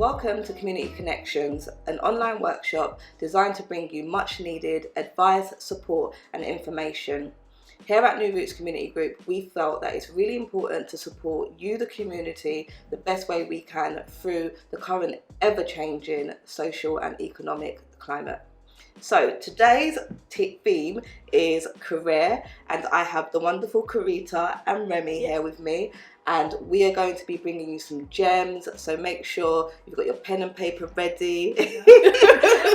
Welcome to Community Connections, an online workshop designed to bring you much needed advice, support and information. Here at New Roots Community Group, we felt that it's really important to support you, the community, the best way we can through the current ever-changing social and economic climate. So today's theme is career, and I have the wonderful Kerrita and Remi here with me, and we are going to be bringing you some gems, so make sure you've got your pen and paper ready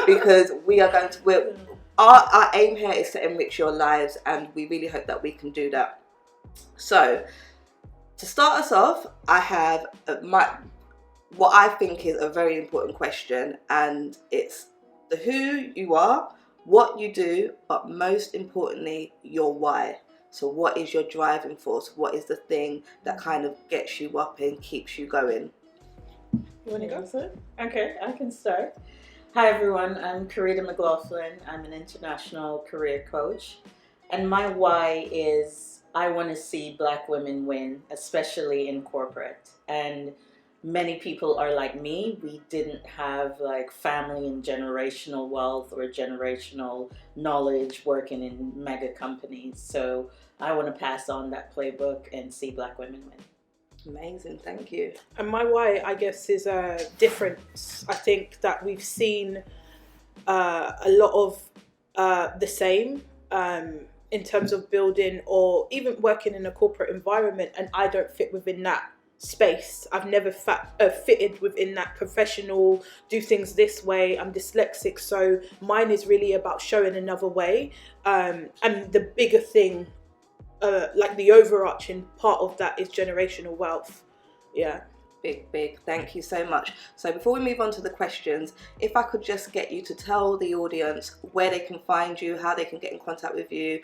because we are going to, our aim here is to enrich your lives, and we really hope that we can do that. So to start us off, I have what I think is a very important question, and it's the who you are, what you do, but most importantly, your why. So what is your driving force? What is the thing that kind of gets you up and keeps you going? You want to go for it? Okay, I can start. Hi everyone, I'm Kerrita McClaughlyn. I'm an international career coach. And my why is I want to see Black women win, especially in corporate. And many people are like me. We didn't have like family and generational wealth or generational knowledge working in mega companies. So I want to pass on that playbook and see Black women win. Amazing, thank you. And my why, I guess, is a difference. I think that we've seen a lot of the same in terms of building or even working in a corporate environment, and I don't fit within that space. I've never fitted within that professional, do things this way. I'm dyslexic, so mine is really about showing another way. And the bigger thing, like the overarching part of that, is generational wealth. Yeah. Big. Thank you so much. So before we move on to the questions, if I could just get you to tell the audience where they can find you, how they can get in contact with you,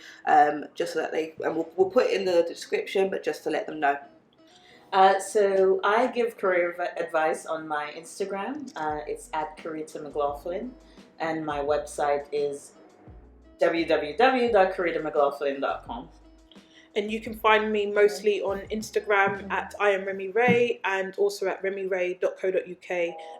just so that and we'll put it in the description, but just to let them know. So I give career advice on my Instagram. It's at Kerrita McClaughlyn, and my website is www.kerritamclaughlyn.com. And you can find me mostly on Instagram at I am Remi Ray, and also at remiray.co.uk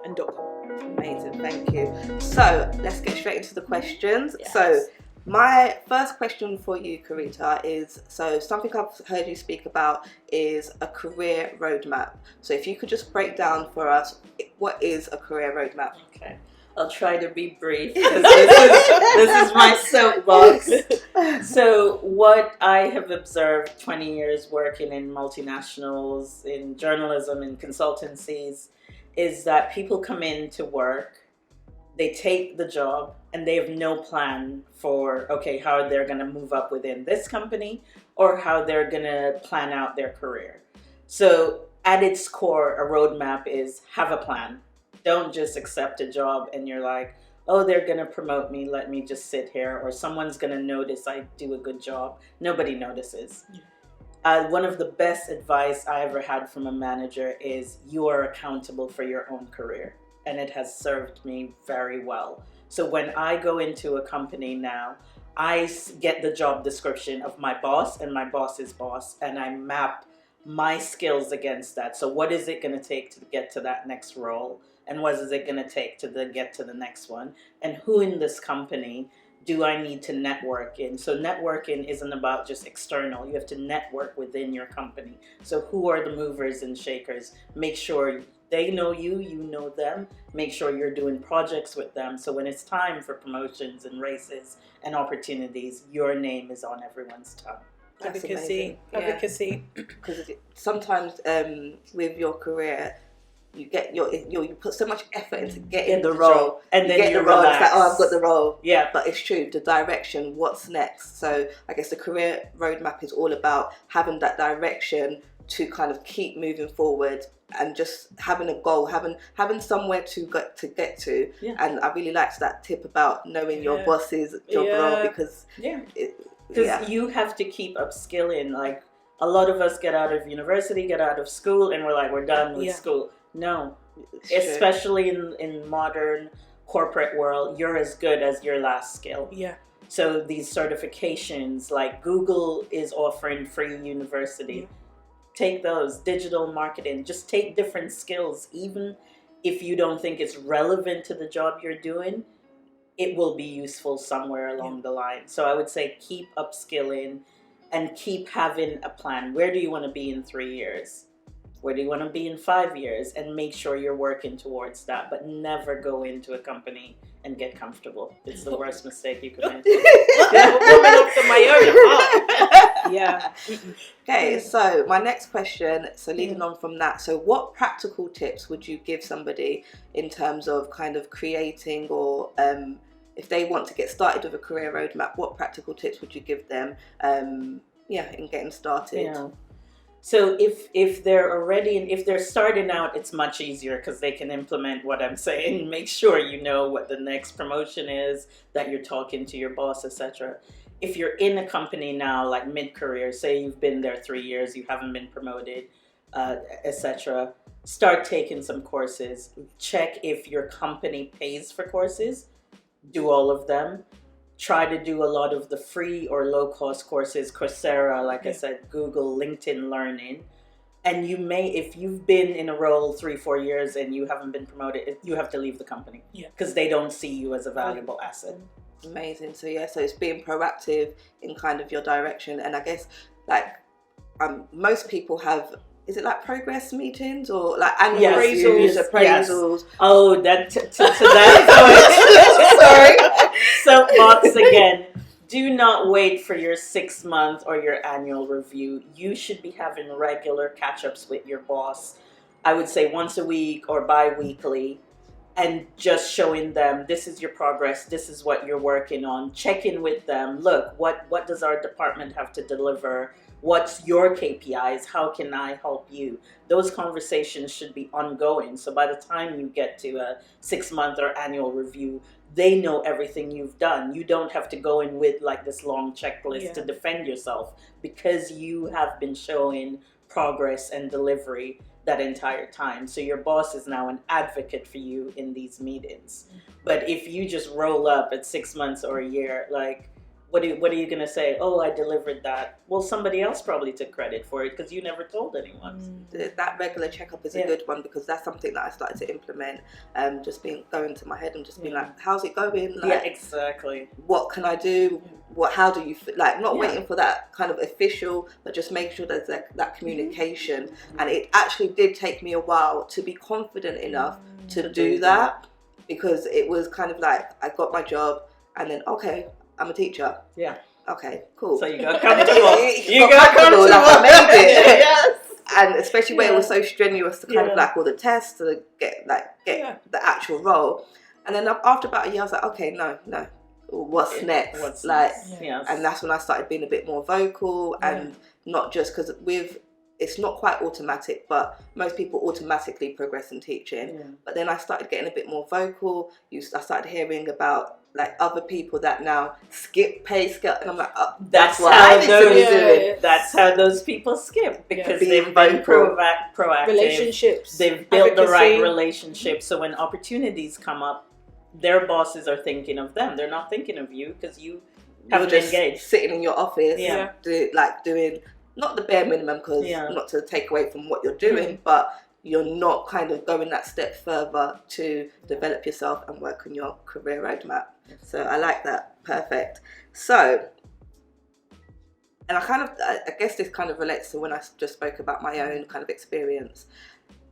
and .com. Amazing, thank you. So let's get straight into the questions. Yes. So my first question for you, Kerrita, is, so something I've heard you speak about is a career roadmap. So if you could just break down for us, what is a career roadmap? Okay, I'll try to be brief. This is my soapbox. So what I have observed 20 years working in multinationals, in journalism and consultancies, is that people come in to work, they take the job, and they have no plan for, okay, how they're going to move up within this company or how they're going to plan out their career. So at its core, a roadmap is have a plan. Don't just accept a job and you're like, oh, they're going to promote me, let me just sit here, or someone's going to notice I do a good job. Nobody notices. One of the best advice I ever had from a manager is you are accountable for your own career. And it has served me very well. So when I go into a company now, I get the job description of my boss and my boss's boss, and I map my skills against that. So what is it going to take to get to that next role? And what is it going to take to get to the next one? And who in this company do I need to network in? So networking isn't about just external. You have to network within your company. So who are the movers and shakers? Make sure they know you, you know them. Make sure you're doing projects with them. So when it's time for promotions and races and opportunities, your name is on everyone's tongue. Advocacy. Because sometimes with your career, you put so much effort into getting the role, and then get you the role. relax. It's like, oh, I've got the role. Yeah, but it's true. The direction, what's next? So I guess the career roadmap is all about having that direction to kind of keep moving forward, and just having a goal, having somewhere to get to. Yeah. And I really liked that tip about knowing your boss's job role, because you have to keep upskilling. Like a lot of us get out of university, get out of school, and we're like, we're done with school. No, especially in modern corporate world, you're as good as your last skill. Yeah. So these certifications, like Google is offering free university. Take those, digital marketing, just take different skills. Even if you don't think it's relevant to the job you're doing, it will be useful somewhere along the line. So I would say keep upskilling and keep having a plan. Where do you want to be in 3 years? Where do you want to be in 5 years? And make sure you're working towards that, but never go into a company and get comfortable. It's the worst mistake you could make. Woman after my own heart. Yeah. Okay, so my next question, so leading on from that, so what practical tips would you give somebody in terms of kind of creating or if they want to get started with a career roadmap, what practical tips would you give them in getting started? Yeah. So if they're already, if they're starting out, it's much easier because they can implement what I'm saying. Make sure you know what the next promotion is, that you're talking to your boss, etc. If you're in a company now, like mid-career, say you've been there 3 years, you haven't been promoted, etc., start taking some courses. Check if your company pays for courses. Do all of them. Try to do a lot of the free or low-cost courses, Coursera, like I said, Google, LinkedIn Learning. And you may, if you've been in a role 3-4 years and you haven't been promoted, you have to leave the company because they don't see you as a valuable asset. Amazing. So so it's being proactive in kind of your direction. And I guess like most people have, is it like progress meetings or like annual reviews, appraisals? Oh, that to that point. Sorry. Soapbox again. Do not wait for your 6-month or your annual review. You should be having regular catch-ups with your boss. I would say once a week or bi-weekly, and just showing them this is your progress, this is what you're working on. Check in with them. Look, what does our department have to deliver? What's your KPIs? How can I help you? Those conversations should be ongoing. So by the time you get to a 6-month or annual review, they know everything you've done. You don't have to go in with like this long checklist to defend yourself because you have been showing progress and delivery that entire time. So your boss is now an advocate for you in these meetings. But if you just roll up at 6 months or a year, like, what are you going to say? Oh, I delivered that. Well, somebody else probably took credit for it because you never told anyone. That regular checkup is a good one because that's something that I started to implement. Just going to my head and just being like, how's it going? Like, yeah, exactly. What can I do? How do you feel? Like not waiting for that kind of official, but just make sure there's that communication. And it actually did take me a while to be confident enough to do that because it was kind of like I got my job and then I'm a teacher. Yeah. Okay, cool. So you got comfortable. you got comfortable. Like I made it. Yes. And especially when it was so strenuous to kind of like all the tests to get the actual role. And then after about a year, I was like, okay, no. What's next? And that's when I started being a bit more vocal and not just because it's not quite automatic, but most people automatically progress in teaching. Yeah. But then I started getting a bit more vocal. I started hearing about like other people that now skip pay scale, and I'm like, that's what I need to be doing. That's how those people skip because they've been proactive. Relationships. They've built the right relationships. So when opportunities come up, their bosses are thinking of them. They're not thinking of you because you haven't just engaged. Sitting in your office, doing not the bare minimum because not to take away from what you're doing, but you're not kind of going that step further to develop yourself and work on your career roadmap. So I like that. Perfect. So, and I guess this kind of relates to when I just spoke about my own kind of experience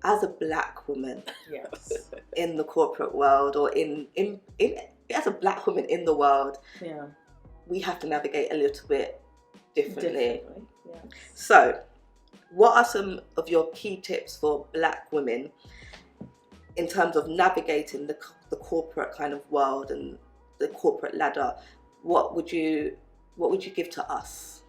as a black woman in the corporate world or in as a black woman in the world. Yeah, we have to navigate a little bit differently. Yes. So, what are some of your key tips for black women in terms of navigating the corporate kind of world and the corporate ladder? What would you give to us?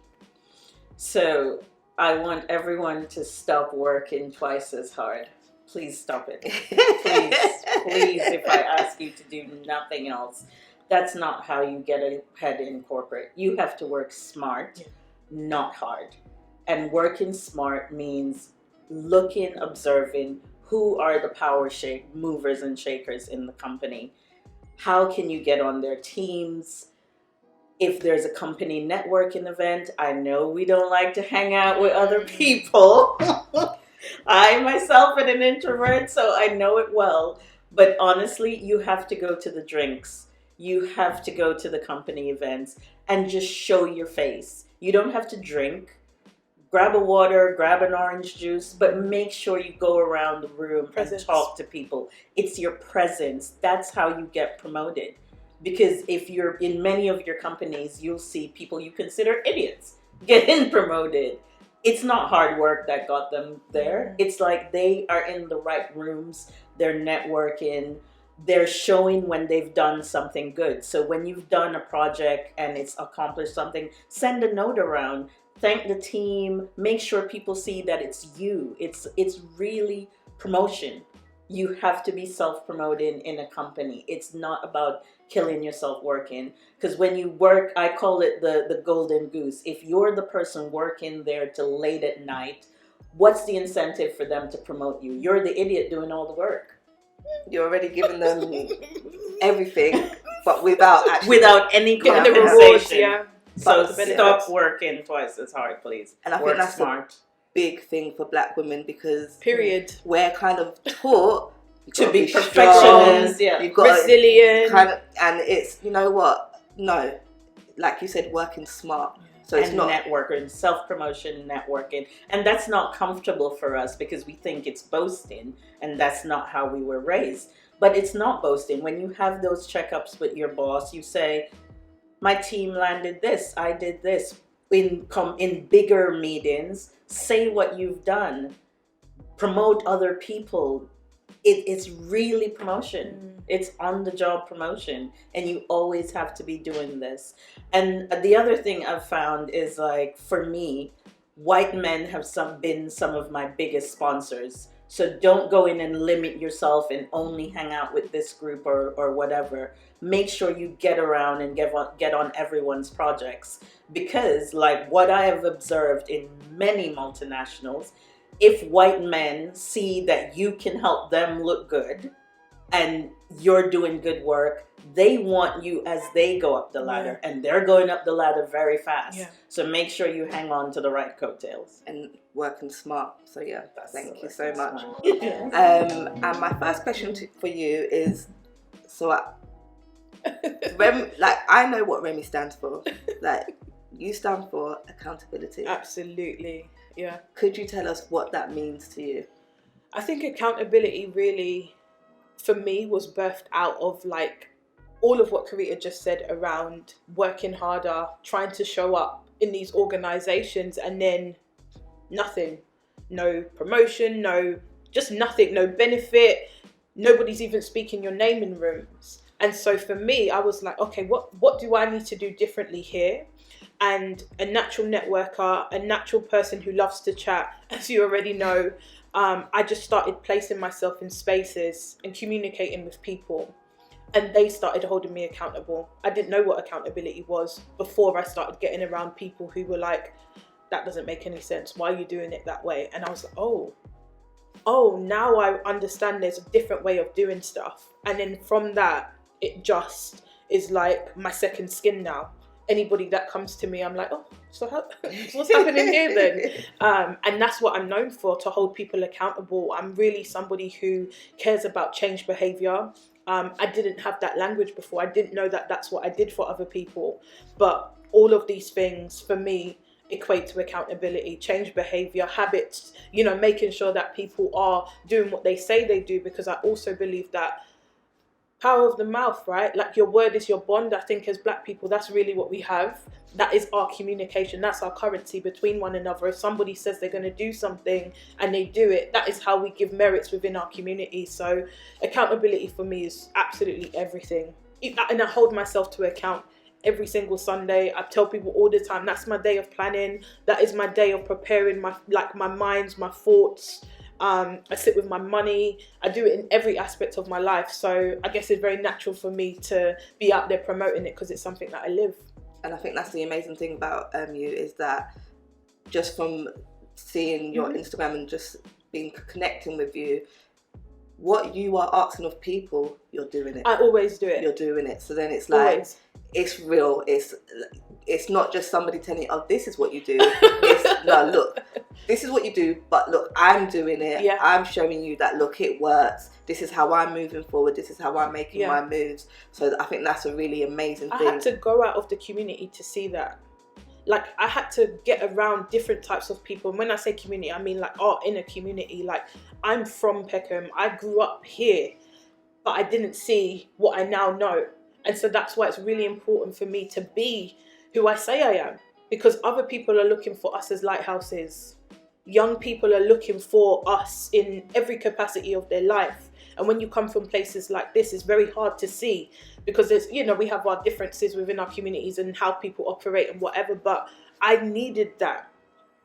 So I want everyone to stop working twice as hard. Please stop it. Please, if I ask you to do nothing else. That's not how you get ahead in corporate. You have to work smart, not hard. And working smart means looking, observing who are the power movers and shakers in the company. How can you get on their teams? If there's a company networking event, I know we don't like to hang out with other people. I myself am an introvert, so I know it well. But honestly, you have to go to the drinks. You have to go to the company events and just show your face. You don't have to drink. Grab a water, grab an orange juice, but make sure you go around the room and talk to people. It's your presence. That's how you get promoted. Because if you're in many of your companies, you'll see people you consider idiots getting promoted. It's not hard work that got them there. It's like they are in the right rooms, they're networking, they're showing when they've done something good. So when you've done a project and it's accomplished something, send a note around. Thank the team. Make sure people see that it's you. It's really promotion. You have to be self-promoting in a company. It's not about killing yourself working. Because when you work, I call it the golden goose. If you're the person working there till late at night, what's the incentive for them to promote you? You're the idiot doing all the work. You're already giving them everything, but without any getting the compensation. rewards, yeah. So stop working twice as hard, please. And I think that's smart. A big thing for Black women because we're kind of taught to be perfectionist, you've got resilient, and it's, you know what? No, like you said, working smart. So it's not networking, self-promotion, networking, and that's not comfortable for us because we think it's boasting, and that's not how we were raised. But it's not boasting. When you have those checkups with your boss, you say, my team landed this, I did this. In bigger meetings, say what you've done. Promote other people. It's really promotion. It's on-the-job promotion. And you always have to be doing this. And the other thing I've found is, like, for me, white men have been some of my biggest sponsors. So don't go in and limit yourself and only hang out with this group or whatever. Make sure you get around and get on everyone's projects. Because, like, what I have observed in many multinationals, if white men see that you can help them look good and you're doing good work, they want you as they go up the ladder. And they're going up the ladder very fast. So make sure you hang on to the right coattails. And working smart. So thank you so much. And my first question for you is, I know what Remi stands for. Like, you stand for accountability. Absolutely, yeah. Could you tell us what that means to you? I think accountability really, for me, was birthed out of, like, all of what Kerrita just said around working harder, trying to show up in these organizations, and then nothing. No promotion, just nothing, no benefit. Nobody's even speaking your name in rooms. And so for me, I was like, okay, what do I need to do differently here? And a natural networker, a natural person who loves to chat, as you already know, I just started placing myself in spaces and communicating with people. And they started holding me accountable. I didn't know what accountability was before I started getting around people who were like, that doesn't make any sense. Why are you doing it that way? And I was like, oh, now I understand there's a different way of doing stuff. And then from that, it just is like my second skin now. Anybody that comes to me, I'm like, oh, so what's happening here then? And that's what I'm known for, to hold people accountable. I'm really somebody who cares about change behavior. I didn't have that language before. I didn't know that that's what I did for other people. But all of these things, for me, equate to accountability, change behavior, habits, making sure that people are doing what they say they do, because I also believe that power of the mouth, right? Like, your word is your bond. I think as Black people, that's really what we have. That is our communication. That's our currency between one another. If somebody says they're going to do something and they do it, that is how we give merits within our community. So accountability for me is absolutely everything. And I hold myself to account every single Sunday. I tell people all the time, that's my day of planning. That is my day of preparing my minds, my thoughts. I sit with my money. I do it in every aspect of my life. So I guess it's very natural for me to be out there promoting it, because it's something that I live. And I think that's the amazing thing about you, is that just from seeing your Instagram and just connecting with you, what you are asking of people, you're doing it. I always do it. You're doing it. So then it's like, it's real. It's it's not just somebody telling you, oh, this is what you do. It's, no, look, this is what you do, but look, I'm doing it. Yeah. I'm showing you that, look, it works. This is how I'm moving forward. This is how I'm making my moves. So I think that's a really amazing thing. I had to go out of the community to see that. Like, I had to get around different types of people. And when I say community, I mean like our inner community. Like, I'm from Peckham. I grew up here, but I didn't see what I now know. And so that's why it's really important for me to be who I say I am. Because other people are looking for us as lighthouses. Young people are looking for us in every capacity of their life. And when you come from places like this, it's very hard to see, because there's, you know, we have our differences within our communities and how people operate and whatever, but I needed that.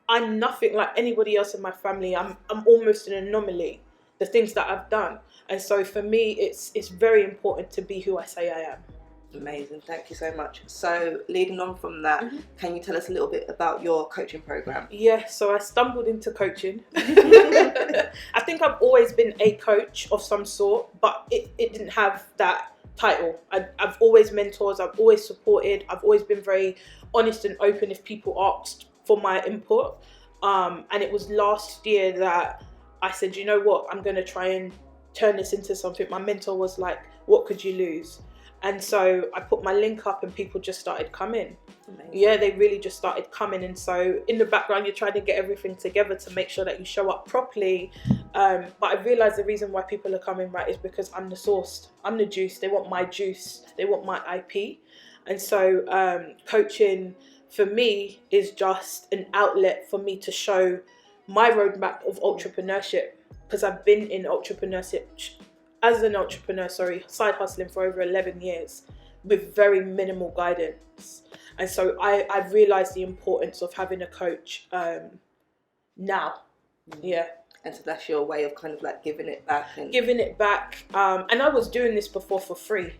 I'm nothing like anybody else in my family. I'm almost an anomaly, the things that I've done. And so for me, it's very important to be who I say I am. Amazing, thank you so much. So leading on from that, can you tell us a little bit about your coaching program? Yeah, so I stumbled into coaching. I think I've always been a coach of some sort, but it didn't have that title. I've always mentored, I've always supported, I've always been very honest and open if people asked for my input. And it was last year that I said, you know what, I'm going to try and turn this into something. My mentor was like, what could you lose? And so I put my link up and people just started coming. Amazing. Yeah, they really just started coming. And so in the background, you're trying to get everything together to make sure that you show up properly. But I realized the reason why people are coming, right, is because I'm the source. I'm the juice. They want my juice. They want my IP. And so coaching for me is just an outlet for me to show my roadmap of entrepreneurship, because I've been in entrepreneurship as an entrepreneur, side hustling for over 11 years with very minimal guidance. And so I've realised the importance of having a coach now. Yeah. And so that's your way of kind of like giving it back. And And I was doing this before for free.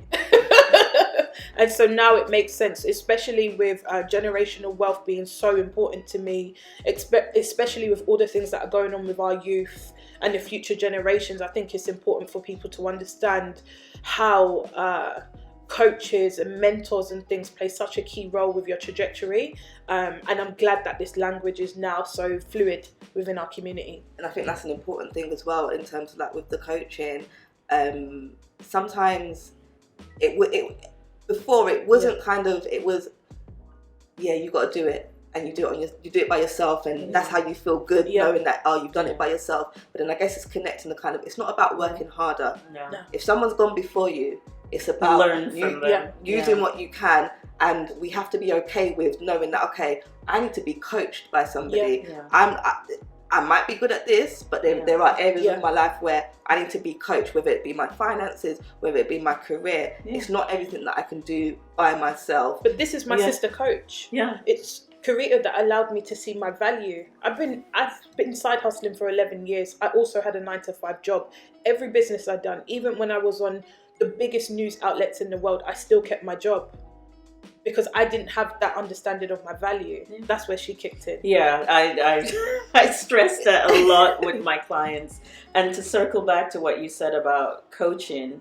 And so now it makes sense, especially with generational wealth being so important to me, especially with all the things that are going on with our youth and the future generations. I think it's important for people to understand how coaches and mentors and things play such a key role with your trajectory. And I'm glad that this language is now so fluid within our community. And I think that's an important thing as well in terms of like with the coaching. Sometimes before it wasn't kind of, it was, yeah, you got to do it. And you do it by yourself, and that's how you feel good, knowing that, oh, you've done it by yourself. But then I guess it's connecting the kind of, it's not about working harder. No. If someone's gone before you, it's about learn from them. Using what you can, and we have to be okay with knowing that, okay, I need to be coached by somebody. I might be good at this, but then there are areas of my life where I need to be coached, whether it be my finances, whether it be my career. It's not everything that I can do by myself. But this is my sister coach. Yeah. It's Kerrita that allowed me to see my value. I've been side hustling for 11 years. I also had a 9-to-5 job. Every business I'd done, even when I was on the biggest news outlets in the world, I still kept my job. Because I didn't have that understanding of my value. That's where she kicked in. Yeah, I stress that a lot with my clients. And to circle back to what you said about coaching,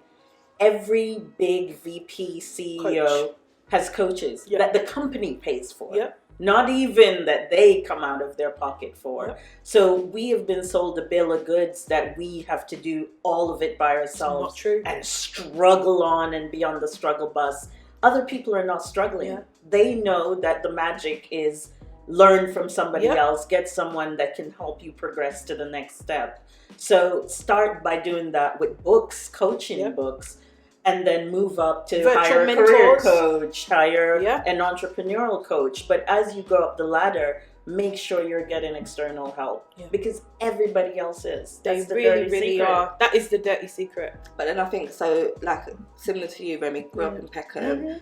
every big VP, CEO has coaches that the company pays for. Not even that they come out of their pocket for. So we have been sold a bill of goods that we have to do all of it by ourselves. Not true. And struggle on and be on the struggle bus. Other people are not struggling. They know that the magic is learn from somebody else, get someone that can help you progress to the next step. So start by doing that with books, coaching books, and then move up to hire a career coach, hire an entrepreneurial coach. But as you go up the ladder, make sure you're getting external help because everybody else is. They really are. That is the dirty secret. But then I think, so like similar to you, Remi, grew up in Peckham.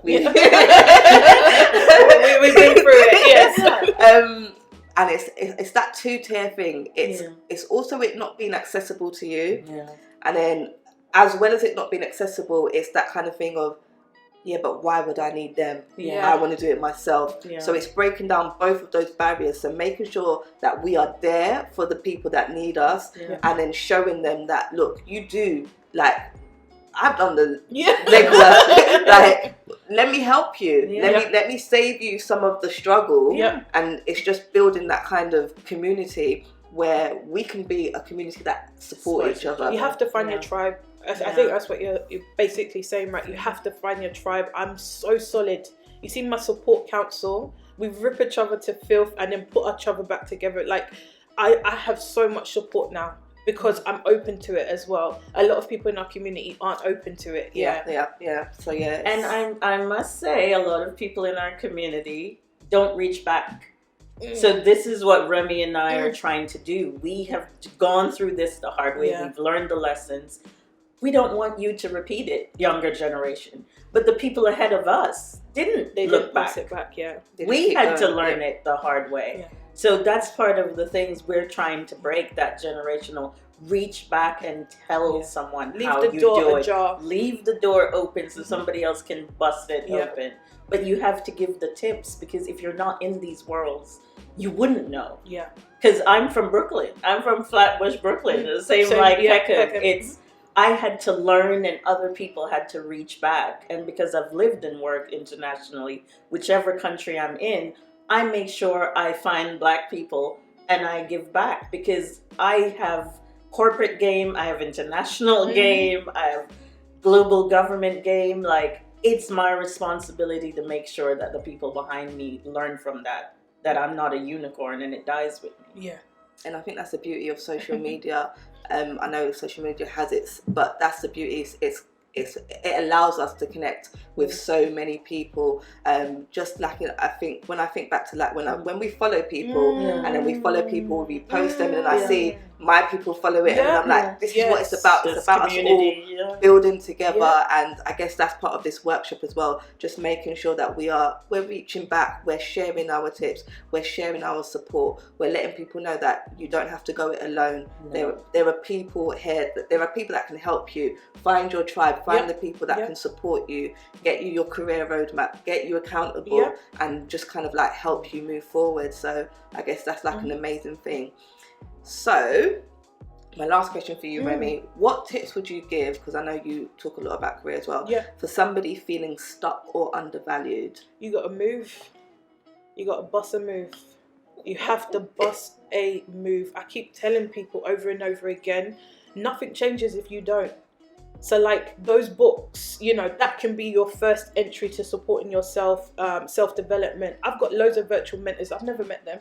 We've been through it, yes. And it's that two-tier thing. It's also it not being accessible to you. And then as well as it not being accessible, it's that kind of thing of, but why would I need them? I want to do it myself. So it's breaking down both of those barriers. So making sure that we are there for the people that need us, and then showing them that, look, you do, like, I've done the Yeah. legwork. Like, let me help you. Yeah. Let me save you some of the struggle. Yeah. And it's just building that kind of community where we can be a community that support each other. You have to find your tribe. I think that's what you're basically saying, right? You have to find your tribe. I'm so solid. You see my support council, we rip each other to filth and then put each other back together. Like, I have so much support now because I'm open to it as well. A lot of people in our community aren't open to it. Yeah. So And I must say, a lot of people in our community don't reach back. So this is what Remi and I are trying to do. We have gone through this the hard way. We've learned the lessons. We don't want you to repeat it, younger generation. But the people ahead of us didn't look back. Pass it back, We had to learn it the hard way. Yeah. So that's part of the things we're trying to break, that generational reach back and tell someone how you do it. Ajar. Leave the door open so somebody else can bust it open. But you have to give the tips, because if you're not in these worlds, you wouldn't know. Yeah. Because I'm from Brooklyn. I'm from Flatbush, Brooklyn. The same like Peckham. It's, I had to learn and other people had to reach back. And because I've lived and worked internationally, whichever country I'm in, I make sure I find Black people and I give back, because I have corporate game, I have international game, I have global government game. Like, it's my responsibility to make sure that the people behind me learn from that I'm not a unicorn and it dies with me. Yeah. And I think that's the beauty of social media. I know social media has its, but that's the beauty. It allows us to connect with so many people. Just like, I think when I think back to like when we follow people and then we follow people, we post them, and then I see my people follow it, and I'm like, this is what it's about. It's about us all building together, and I guess that's part of this workshop as well. Just making sure that we're reaching back, we're sharing our tips, we're sharing our support, we're letting people know that you don't have to go it alone. There are people here, there are people that can help you. Find your tribe, find the people that can support you, get you your career roadmap, get you accountable, and just kind of like help you move forward. So I guess that's like an amazing thing. So my last question for you, Remi, what tips would you give, because I know you talk a lot about career as well, for somebody feeling stuck or undervalued? You got to move. You got to bust a move. You have to bust a move. I keep telling people over and over again, nothing changes if you don't. So like those books, you know, that can be your first entry to supporting yourself, self-development. I've got loads of virtual mentors. I've never met them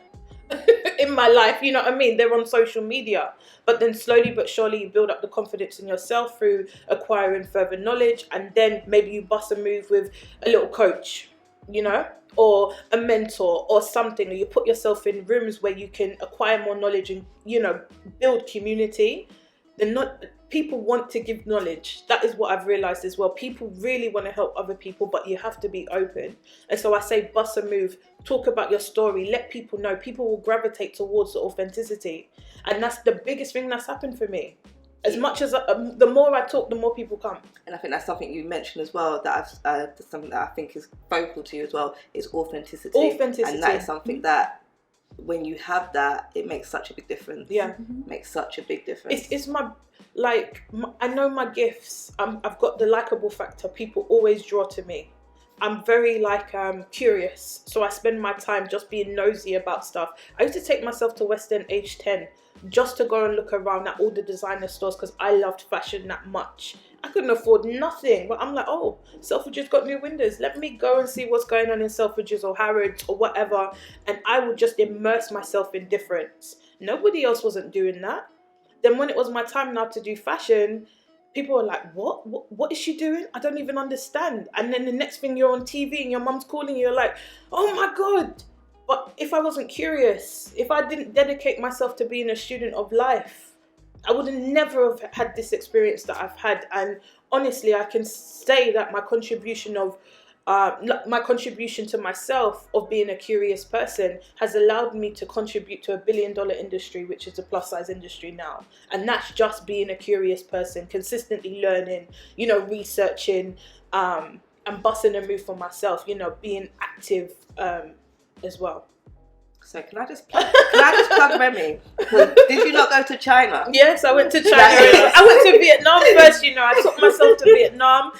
in my life, you know what I mean? They're on social media. But then slowly but surely you build up the confidence in yourself through acquiring further knowledge, and then maybe you bust a move with a little coach, you know, or a mentor or something, or you put yourself in rooms where you can acquire more knowledge and, you know, build community. People want to give knowledge. That is what I've realized as well. People really want to help other people, but you have to be open. And so I say bust a move, talk about your story, let people know. People will gravitate towards the authenticity. And that's the biggest thing that's happened for me. As much as the more I talk, the more people come. And I think that's something you mentioned as well, that something that I think is vocal to you as well, is authenticity. And that is something that, when you have that, it makes such a big difference. Yeah. Makes such a big difference. It's I know my gifts. I've got the likable factor. People always draw to me. I'm very curious. So I spend my time just being nosy about stuff. I used to take myself to West End age 10 just to go and look around at all the designer stores because I loved fashion that much. I couldn't afford nothing, but I'm like, oh, Selfridges got new windows. Let me go and see what's going on in Selfridges or Harrods or whatever. And I would just immerse myself in difference. Nobody else wasn't doing that. Then when it was my time now to do fashion, people were like, what is she doing? I don't even understand. And then the next thing, you're on TV and your mum's calling you, you're like, oh my God. But if I wasn't curious, if I didn't dedicate myself to being a student of life, I would have never have had this experience that I've had. And honestly, I can say that my contribution to myself of being a curious person has allowed me to contribute to $1 billion industry, which is the plus size industry now. And that's just being a curious person, consistently learning, you know, researching, and busting a move for myself, you know, being active as well. So can I just plug Remi? Did you not go to China? Yes, I went to China. I went to Vietnam first, you know. I took myself to Vietnam.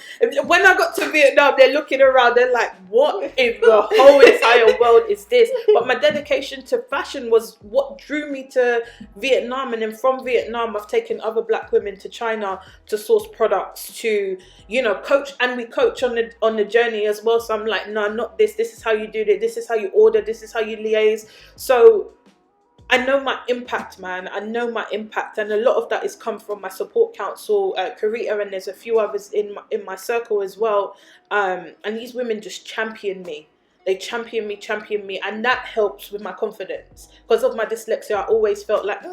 When I got to Vietnam, they're looking around. They're like, what in the whole entire world is this? But my dedication to fashion was what drew me to Vietnam. And then from Vietnam, I've taken other black women to China to source products, to, you know, coach. And we coach on the journey as well. So I'm like, no, not this. This is how you do it. This is how you order. This is how you liaise. So I know my impact, man. I know my impact, and a lot of that is come from my support council, Kerrita, and there's a few others in my circle as well. And these women just champion me. They champion me, and that helps with my confidence. Because of my dyslexia, I always felt like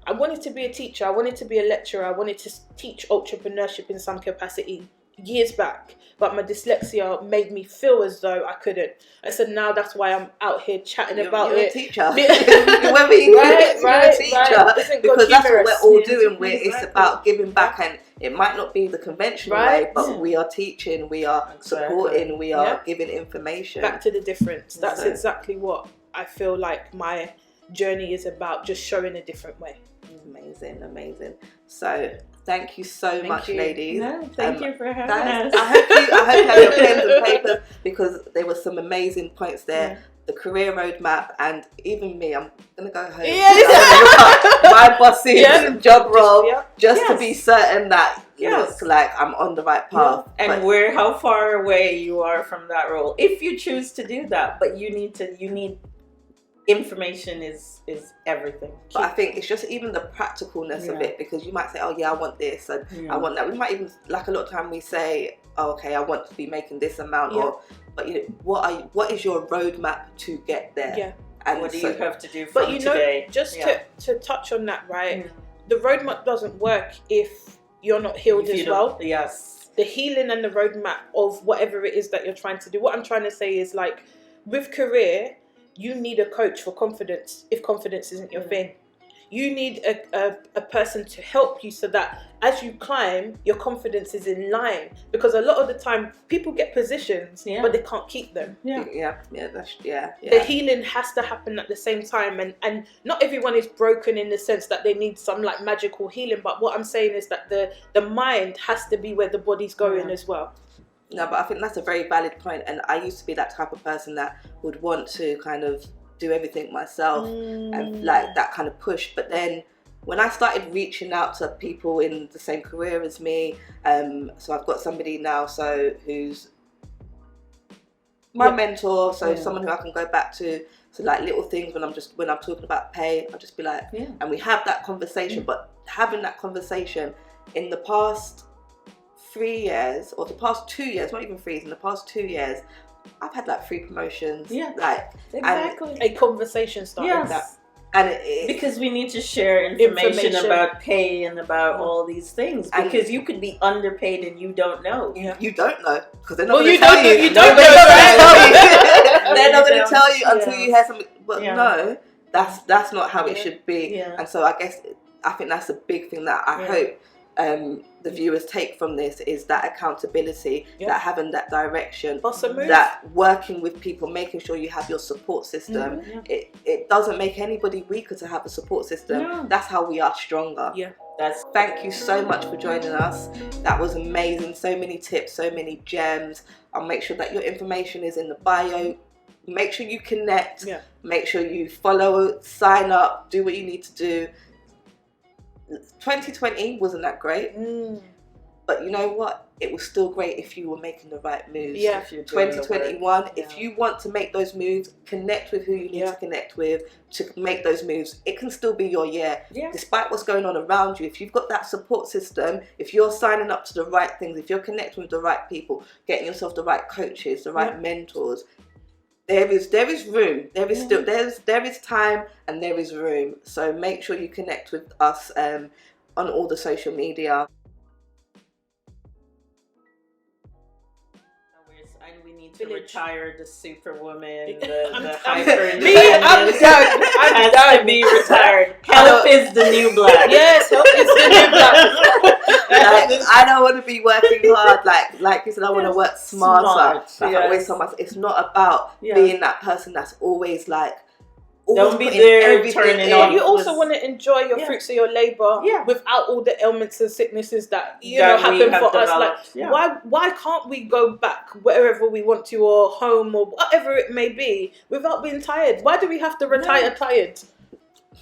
I wanted to be a teacher. I wanted to be a lecturer. I wanted to teach entrepreneurship in some capacity years back. But my dyslexia made me feel as though I couldn't. I said, now that's why I'm out here chatting about you're it. A teacher. Whoever you right, you're a teacher. Right. Because that's what we're all doing. It's about giving back, and it might not be the conventional way, but we are teaching, we are supporting, we are giving information. Back to the difference. That's exactly what I feel like my journey is about, just showing a different way. Amazing. So thank you so much, ladies. No, thank you for having us. I hope you have your pens and papers, because there were some amazing points there. Yeah. The career roadmap, and even me, I'm gonna go home. My boss's job role, just to be certain that it looks like I'm on the right path. Yeah. And how far away you are from that role, if you choose to do that. But you need information is everything. But I think it's just even the practicalness of it, because you might say, oh yeah, I want this and I want that. We might even, like a lot of time we say, oh, okay, I want to be making this amount, but you know, what is your roadmap to get there? Yeah. And what do you have to do from today? Just to touch on that, right? The roadmap doesn't work if you're not healed as well. Yes. The healing and the roadmap of whatever it is that you're trying to do. What I'm trying to say is, like, with career, you need a coach for confidence if confidence isn't your thing. You need a person to help you so that as you climb, your confidence is in line. Because a lot of the time, people get positions, but they can't keep them. The healing has to happen at the same time. And not everyone is broken in the sense that they need some like magical healing. But what I'm saying is that the mind has to be where the body's going as well. No, but I think that's a very valid point. And I used to be that type of person that would want to kind of do everything myself and like that kind of push. But then when I started reaching out to people in the same career as me, so I've got somebody now who's my mentor, someone who I can go back to. So like little things when I'm talking about pay, I'll just be like, and we have that conversation. But having that conversation in the past 3 years, or the past 2 years, not even 3 years, in the past 2 years, I've had like 3 promotions. Yeah, like exactly. A conversation started that. And because we need to share information about pay and about all these things, because you could be underpaid and you don't know. You don't know, because they're not going to tell you. You don't know. They're not going to tell you until you hear something. But no, that's not how it should be. Yeah. And so I think that's a big thing that I hope the viewers take from this, is that accountability, that having that direction, that working with people, making sure you have your support system. It doesn't make anybody weaker to have a support system. That's how we are stronger. Thank you so much for joining us. That was amazing. So many tips, so many gems. I'll make sure that your information is in the bio. Make sure you connect. Make sure you follow, sign up, do what you need to do. 2020 wasn't that great, but you know what? It was still great if you were making the right moves. 2021, if you want to make those moves, connect with who you need to connect with to make those moves. It can still be your year. Despite what's going on around you, if you've got that support system, if you're signing up to the right things, if you're connecting with the right people, getting yourself the right coaches, the right mentors, there is room. There is time and there is room. So make sure you connect with us on all the social media. And we need to retire the superwoman, the I'm hyper-independent. I'm done. To be retired. Help is the new black. Yes, help is the new black. I don't want to be working hard, like you said. I want to work smarter. I always tell myself, it's not about being that person that's always Don't be putting there everything turning in. on. You also want to enjoy your Yeah. fruits of your labour Yeah. without all the ailments and sicknesses that That we happen have for us. Like, developed. Yeah. why can't we go back wherever we want to, or home, or whatever it may be, without being tired? Why do we have to retire tired?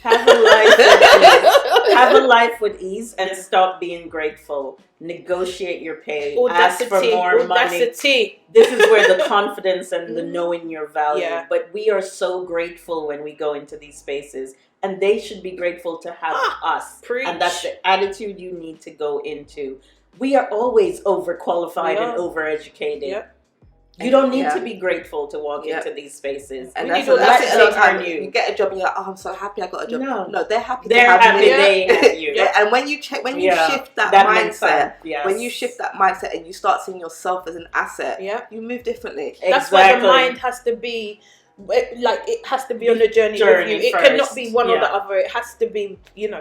Have a life with ease. Have a life with ease and stop being grateful. Negotiate your pay. Ask for more money. Audacity. This is where the confidence and the knowing your value. Yeah. But we are so grateful when we go into these spaces, and they should be grateful to have us. Preach. And that's the attitude you need to go into. We are always overqualified and overeducated. Yep. You don't need to be grateful to walk into these spaces. And that's that's it. A lot of let times you get a job and you're like, oh, I'm so happy I got a job. No, they're happy. They're happy they have you. And when you shift that mindset, yes. when you shift that mindset and you start seeing yourself as an asset, you move differently. Exactly. That's why the mind has to be, like, it has to be on the journey with you. It cannot be one or the other. It has to be,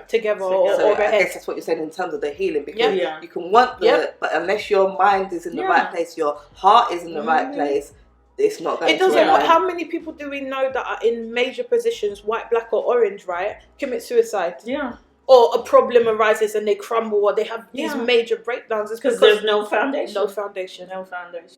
together or ahead. I guess that's what you're saying in terms of the healing, because you can want but unless your mind is in the right place, your heart is in the right place, it's not going to. It doesn't matter. How many people do we know that are in major positions, white, black, or orange, right? Commit suicide. Yeah. Or a problem arises and they crumble, or they have these major breakdowns. It's because there's no foundation. No foundation. No foundation.